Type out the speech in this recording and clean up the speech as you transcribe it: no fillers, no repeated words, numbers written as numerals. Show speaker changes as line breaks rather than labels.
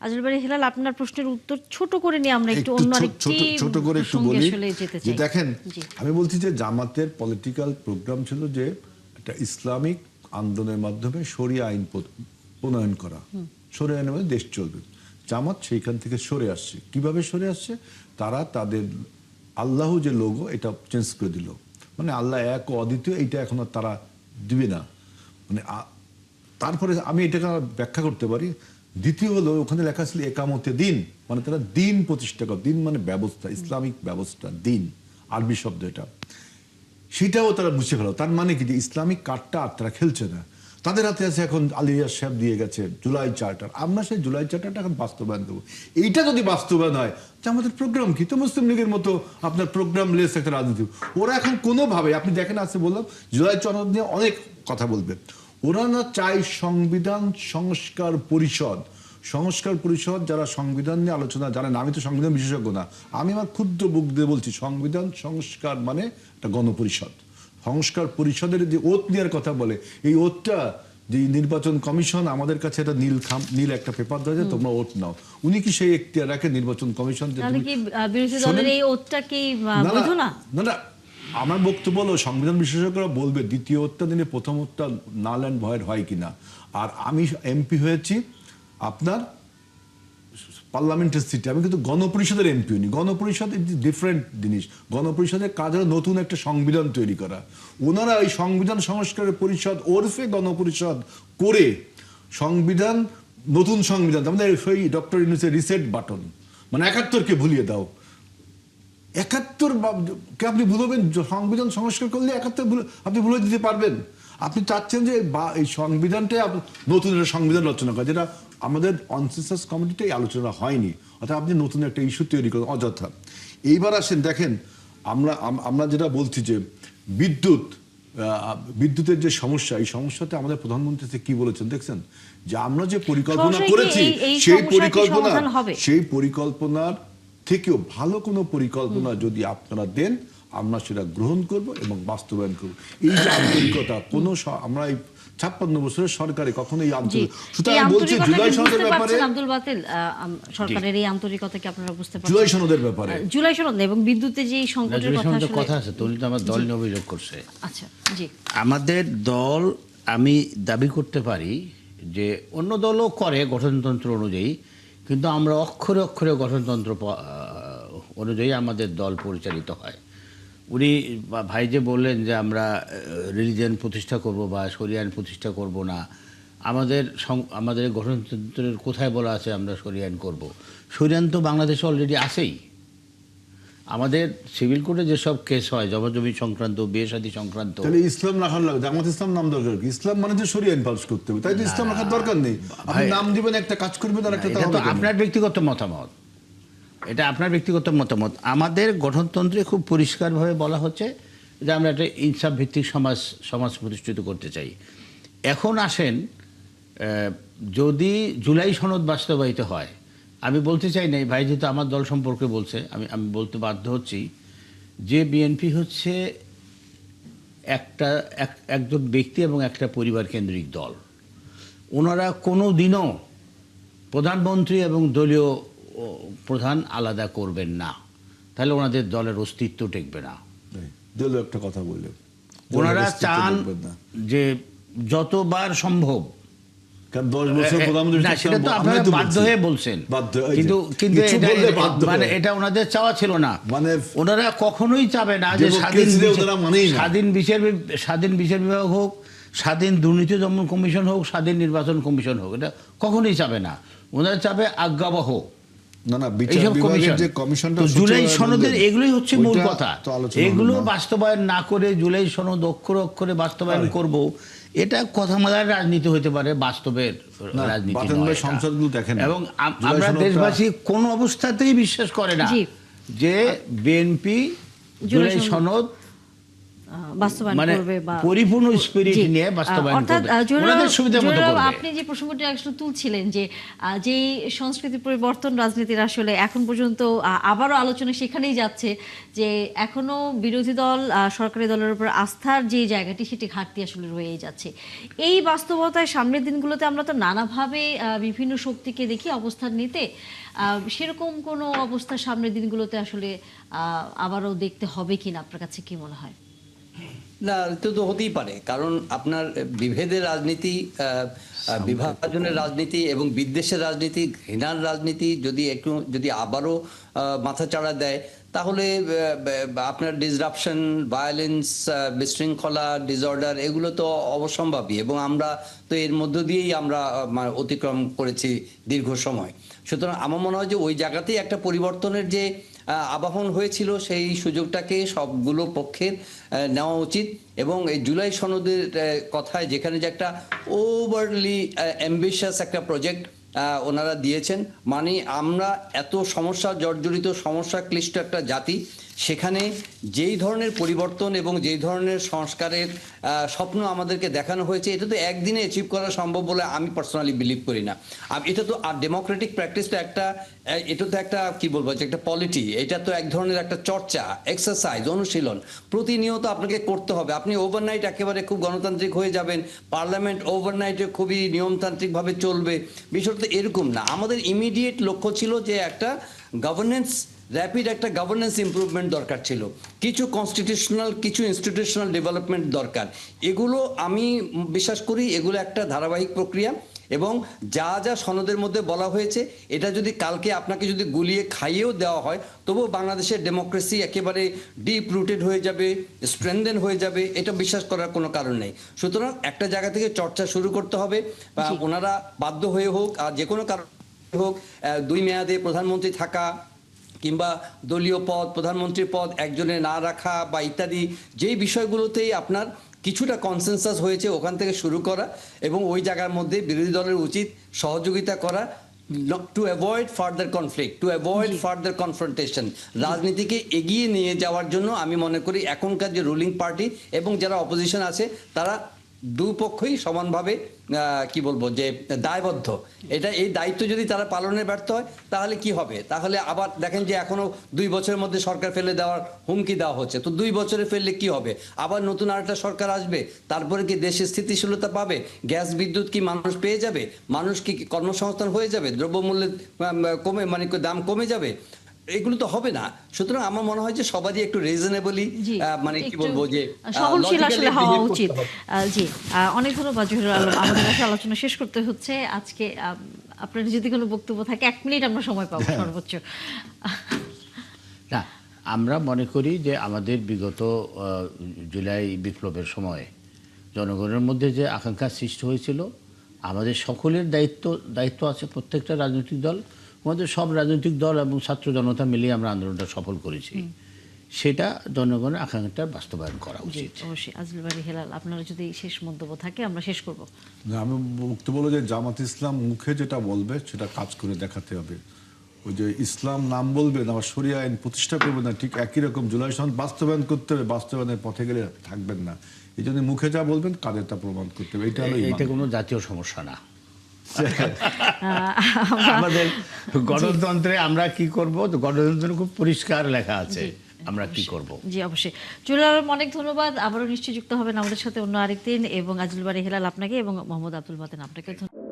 আজল বাড়ি হেলাল, আপনার প্রশ্নের উত্তর ছোট করে নিয়ে আমরা একটু অন্য আরেকটি
ছোট করে একটু
প্রসঙ্গে
বলি
আসলে যেতে
যে
চাই।
দেখেন,
জি।
আমি বলছি যে জামাতের পলিটিক্যাল প্রোগ্রাম ছিল যে একটা ইসলামিক আন্দোলনের মাধ্যমে শরিয়া আইন প্রণয়ন করা, শরিয়া আইনের মধ্যে দেশ চলবে। জামাত সেইখান থেকে সরে আসছে। কিভাবে সরে আসছে? তারা তাদের আল্লাহ যে লোগো এটা চেঞ্জ করে দিল, মানে আল্লাহ এক ও অদ্বিতীয়, এইটা এখন আর তারা দিবে না। মানে তারপরে আমি এটাকে ব্যাখ্যা করতে পারি। দ্বিতীয় হলো ওখানে লেখা ছিল একামতে দিন, মানে তারা দিন প্রতিষ্ঠা করে। দিন মানে ব্যবস্থা, ইসলামিক ব্যবস্থা, দিন আরবি শব্দ এটা। সেটাও তারা মুছে ফেলো। তার মানে কি যে ইসলামিক কার্ডটা আর তারা খেলছে না। তাদের হাতে আছে এখন আলিয়া সাহেব দিয়ে গেছে জুলাই চার্টার। আমরা সেই জুলাই চার্টারটা এখন বাস্তবায়ন দেবো। এইটা যদি বাস্তবায়ন হয়, আমাদের প্রোগ্রাম কি? তো মুসলিম লীগের মতো আপনার প্রোগ্রাম লেস একটা রাজনীতি। ওরা এখন কোনোভাবে, আপনি দেখেন আছে বললাম জুলাই চার্টার নিয়ে অনেক কথা বলবে। ওরা না চাই সংবিধান সংস্কার পরিষদ। সংস্কার পরিষদ যারা সংবিধান নিয়ে আলোচনা জানেন, আমি তো সংবিধান বিশেষজ্ঞ না, আমি আমার ক্ষুদ্র বুক দিয়ে বলছি সংবিধান সংস্কার মানে একটা গণপরিষদ। সংস্কার পরিষদের যে ওত নেওয়ার কথা বলে, এই ওতটা যে নির্বাচন কমিশন আমাদের কাছে একটা নীল একটা পেপার দেওয়া যায়, তোমরা ওত নাও। উনি কি সেই এখতিয়ার রাখে নির্বাচন কমিশন?
তাহলে কি বিরোধী দলের এই ওতটা কি বৈধ না?
না, আমার বক্তব্য হলো সংবিধান বিশেষজ্ঞরা বলবে দ্বিতীয় ওতটা দিনে প্রথম ওতটা নাল অ্যান্ড ভয়েড হয় কিনা। আর আমি এমপি হয়েছি আপনার পার্লামেন্টের সিটে, আমি কিন্তু গণপরিষদের এমপি হইনি। গণপরিষদ ইজ ডিফারেন্ট জিনিস। গণপরিষদের কাজ হলো নতুন একটা সংবিধান তৈরি করা। ওনারা এই সংবিধান সংস্কারের পরিষদ ওরফে গণপরিষদ করে সংবিধান, নতুন সংবিধান, আমাদের সেই ডক্টর ইউনূসের রিসেট বাটন, মানে ৭১কে ভুলিয়ে দাও। ৭১ কে আপনি ভুলবেন? সংবিধান সংস্কার করলে ৭১ আপনি ভুলে দিতে পারবেন? আপনি চাচ্ছেন যে এই সংবিধানটাই নতুন একটা সংবিধান রচনা করা, যেটা আমাদের কনসেনসাস কমিটিতেই আলোচনা হয়নি। অর্থাৎ আপনি নতুন একটা ইস্যু তৈরি করেন অযথা। এইবার আসেন দেখেন, আমরা যেটা বলছি যে বিদ্যুতের যে সমস্যা, এই সমস্যাতে আমাদের প্রধানমন্ত্রী কি বলেছেন দেখছেন? যে আমরা যে পরিকল্পনা করেছি সেই পরিকল্পনার থেকেও ভালো কোনো পরিকল্পনা যদি আপনারা দেন, আমরা সেটা গ্রহণ করব এবং বাস্তবায়ন করব। এই যে আন্তরিকতা, কোনো আমরা এই ৫৬ বছরের সরকারে কখনো এই আন্তরিক, সুতরাং বলছি জুলাই সনদের ব্যাপারে
আব্দুল বাতিল, সরকারের এই আন্তরিকতা কি আপনারা বুঝতে পারছেন?
জুলাই সনদের ব্যাপারে,
জুলাই সনদ এবং বিদ্যুতের যে সংকটের
কথা আছে, তো আমার দল নিয়ে অভিযোগ করছে।
আচ্ছা, জি।
আমাদের দল, আমি দাবি করতে পারি যে অন্য দলও করে গঠনতন্ত্র অনুযায়ী, কিন্তু আমরা অক্ষরে অক্ষরে গঠনতন্ত্র অনুযায়ী আমাদের দল পরিচালিত হয়। উনি ভাই যে বললেন যে আমরা রিলিজিয়ান প্রতিষ্ঠা করব বা শরিয়া আইন প্রতিষ্ঠা করব না, আমাদের গঠনতন্ত্রের কোথায় বলা আছে আমরা শরিয়া আইন করব? শরিয়া আইন তো বাংলাদেশে অলরেডি আছেই। আমাদের সিভিল কোর্টে যেসব কেস হয় জমি সংক্রান্ত, বিয়ে শাদী সংক্রান্ত,
তাহলে ইসলাম রাখার লাগে, জামাত ইসলাম নাম দরকার কি? ইসলাম মানে যে শরিয়া আইন পাস করতে হবে, তাই তো ইসলাম রাখার দরকার নেই। আপনি নাম দিবেন, একটা কাজ করবেন, আর একটা
এটা তো আপনার ব্যক্তিগত মতামত, এটা আপনার ব্যক্তিগত মতামত। আমাদের গঠনতন্ত্রে খুব পরিষ্কারভাবে বলা হচ্ছে যে আমরা একটা ইনসাফ ভিত্তিক সমাজ প্রতিষ্ঠিত করতে চাই। এখন আসেন, যদি জুলাই সনদ বাস্তবায়িত হয়, আমি বলতে চাই না, ভাই যেহেতু আমার দল সম্পর্কে বলছে, আমি বলতে বাধ্য হচ্ছি যে বিএনপি হচ্ছে একজন ব্যক্তি এবং একটা পরিবার কেন্দ্রিক দল। ওনারা কোনো দিনও প্রধানমন্ত্রী এবং দলীয় প্রধান আলাদা করবেন না, তাহলে ওনাদের দলের অস্তিত্ব টেকবে না।
একটা কথা বললেন,
ওনারা চান যে যতবার সম্ভব,
10 বছর প্রধানমন্ত্রী,
সেটা তো আপনারা বাধ্য হয়ে বলছেন, কিন্তু মানে এটা ওনাদের চাওয়া ছিল না। মানে ওনারা কখনোই চাবে না যে স্বাধীন বিচার বিভাগ হোক, স্বাধীন দুর্নীতি দমন কমিশন হোক, স্বাধীন নির্বাচন কমিশন হোক, এটা কখনোই চাবে না। ওনারা চাবে আজ্ঞাবহ। জুলাই সনদের এগুলোই হচ্ছে মূল কথা। এগুলো বাস্তবায়ন না করে জুলাই সনদ অক্ষরে অক্ষরে বাস্তবায়ন করব, এটা কথা মাদার রাজনীতি হতে পারে, বাস্তবের রাজনীতি নয়। এবং আমরা দেশবাসী কোন অবস্থাতেই বিশ্বাস করে না যে বিএনপি জুলাই সনদ
বাস্তবায়ন
মানে
করবে বা
পরিপূর্ণ স্পিরিট
জি।
নিয়ে বাস্তবায়ন
অর্থাৎ
করবে, ওনাদের সুবিধা মতো
জোরালো,
করবে।
আপনি যে প্রসঙ্গটি আসলে তুলছিলেন যে যে সংস্কৃতি পরিবর্তন রাজনীতির আসলে এখন পর্যন্ত আবারও আলোচনা সেখানেই যাচ্ছে যে এখনো বিরোধী দল সরকারি দলের উপর আস্থার যে জায়গাটি সেটি ঘাটতি আসলে রয়েই যাচ্ছে। এই বাস্তবতায় সামনের দিনগুলোতে আমরা তো নানাভাবে বিভিন্ন শক্তিকে দেখি অবস্থান নিতে, সেরকম কোনো অবস্থা সামনের দিনগুলোতে আসলে আবারও দেখতে হবে কিনা আপনার কাছে কি মনে হয়?
না, এটা তো হতেই পারে, কারণ আপনার বিভেদের রাজনীতি, বিভাজনের রাজনীতি এবং বিদ্বেষের রাজনীতি, ঘৃণার রাজনীতি যদি আবারও মাথাচাড়া দেয়, তাহলে আপনার ডিসরাপশন, ভায়োলেন্স, বিশৃঙ্খলা, ডিসঅর্ডার এগুলো তো অবশ্যম্ভাবী, এবং আমরা তো এর মধ্য দিয়েই আমরা অতিক্রম করেছি দীর্ঘ সময়। সুতরাং আমার মনে হয় যে ওই জায়গাতেই একটা পরিবর্তনের যে আবাহন হয়েছিল, সেই সুযোগটাকে সবগুলো পক্ষের নেওয়া উচিত। এবং এই জুলাই সনদের কথায় যেখানে যে একটা ওভারলি অ্যাম্বিশাস একটা প্রজেক্ট ওনারা দিয়েছেন, মানে আমরা এত সমস্যা জর্জরিত, সমস্যা ক্লিষ্ট একটা জাতি, সেখানে যেই ধরনের পরিবর্তন এবং যেই ধরনের সংস্কারের স্বপ্ন আমাদেরকে দেখানো হয়েছে, এটা তো একদিনে অ্যাচিভ করা সম্ভব বলে আমি পার্সোনালি বিলিভ করি না। এটা তো আর ডেমোক্রেটিক প্র্যাকটিস তো এটা তো একটা কি বলবো যে একটা পলিটি, এটা তো এক ধরনের একটা চর্চা, এক্সারসাইজ, অনুশীলন প্রতিনিয়ত আপনাকে করতে হবে। আপনি ওভারনাইট একেবারে খুব গণতান্ত্রিক হয়ে যাবেন, পার্লামেন্ট ওভারনাইটে খুবই নিয়মতান্ত্রিকভাবে চলবে, বিষয়টা তো এরকম না। আমাদের ইমিডিয়েট লক্ষ্য ছিল যে একটা গভর্নেন্স, র্যাপিড একটা গভর্নেন্স ইমপ্রুভমেন্ট দরকার ছিল, কিছু কনস্টিটিউশনাল, কিছু ইনস্টিটিউশনাল ডেভেলপমেন্ট দরকার। এগুলো আমি বিশ্বাস করি এগুলো একটা ধারাবাহিক প্রক্রিয়া, এবং যা যা সনদের মধ্যে বলা হয়েছে, এটা যদি কালকে আপনাকে যদি গুলিয়ে খাইয়েও দেওয়া হয়, তবুও বাংলাদেশের ডেমোক্রেসি একেবারে ডিপ রুটেড হয়ে যাবে, স্ট্রেনদেন হয়ে যাবে, এটা বিশ্বাস করার কোনো কারণ নেই। সুতরাং একটা জায়গা থেকে চর্চা শুরু করতে হবে, ওনারা বাধ্য হয়ে হোক আর যে কোনো কারণ হোক, 2 মেয়াদে প্রধানমন্ত্রী থাকা কিংবা দলীয় পদ, প্রধানমন্ত্রীর পদ একজনের না রাখা বা ইত্যাদি, যেই বিষয়গুলোতেই আপনার কিছুটা কনসেনসাস হয়েছে ওখান থেকে শুরু করা, এবং ওই জায়গার মধ্যে বিরোধী দলের উচিত সহযোগিতা করা, to avoid further conflict, to avoid further confrontation. রাজনীতিকে এগিয়ে নিয়ে যাওয়ার জন্য আমি মনে করি এখনকার যে রুলিং পার্টি এবং যারা অপোজিশন আছে, তারা দুপক্ষই সমানভাবে কি বলবো যে দায়বদ্ধ। এই দায়িত্ব যদি তারা পালনে ব্যর্থ হয়, তাহলে কি হবে? তাহলে আবার দেখেন যে এখনো 2 বছরের মধ্যে সরকার ফেলে দেওয়ার হুমকি দেওয়া হচ্ছে, তো 2 বছরে ফেললে কি হবে? আবার নতুন আরেকটা সরকার আসবে, তারপরে কি দেশে স্থিতিশীলতা পাবে? গ্যাস বিদ্যুৎ কি মানুষ পেয়ে যাবে? মানুষ কি কর্মসংস্থান হয়ে যাবে? দ্রব্যমূল্যের কমে মানে দাম কমে যাবে? এগুলো তো হবে না। সুতরাং আমার মনে হয় যে সবারই একটু রিজনেবলি মানে কি বলবো যে
সহনশীল আসলে হওয়া উচিত। জি, অনেক ধন্যবাদ জহিরুল আলম। আমাদের কাছে আলোচনা শেষ করতে হচ্ছে আজকে। আপনার যদি কোনো বক্তব্য থাকে 1 মিনিট আমরা সময় পাবো সর্বোচ্চ।
না, আমরা মনে করি যে আমাদের বিগত জুলাই বিপ্লবের সময় জনগণের মধ্যে যে আকাঙ্ক্ষা সৃষ্টি হয়েছিল, আমাদের সকলের দায়িত্ব আছে, প্রত্যেকটা রাজনৈতিক দল, আমাদের সব রাজনৈতিক দল এবং ছাত্র জনতা মিলিয়ে আমরা আন্দোলনটা সফল করেছি, সেটা জনগণের আকাঙ্ক্ষাটা বাস্তবায়ন করা উচিত।
অবশ্যই। আজল বারী হেলাল, আপনার যদি শেষ মন্তব্য থাকে আমরা শেষ করব।
আমি বক্তব্য বলবো যে জামাত ইসলাম মুখে যেটা বলবে সেটা কাজ করে দেখাতে হবে। ওই যে ইসলাম নাম বলবে না, শরিয়া আইন প্রতিষ্ঠা করবে না, ঠিক একই রকম জুলাই সনদ বাস্তবায়ন করতে হবে, বাস্তবায়নের পথে গেলে থাকবেন না। এই জন্য মুখে যা বলবেন কাজে তা প্রমাণ করতে হবে। এটা
কোনো জাতীয় সমস্যা না। আমাদের গণতন্ত্রে আমরা কি করব, গণতন্ত্রে খুব পরিষ্কার লেখা আছে আমরা কি করব।
জি অবশ্যই। জহিরুল আলম, অনেক ধন্যবাদ। আবারও নিশ্চয়ই যুক্ত হবেন আমাদের সাথে অন্য আরেকদিন। এবং আজল বারী হেলাল আপনাকে এবং মোহাম্মদ আব্দুল বাতেন আপনাকে ধন্যবাদ।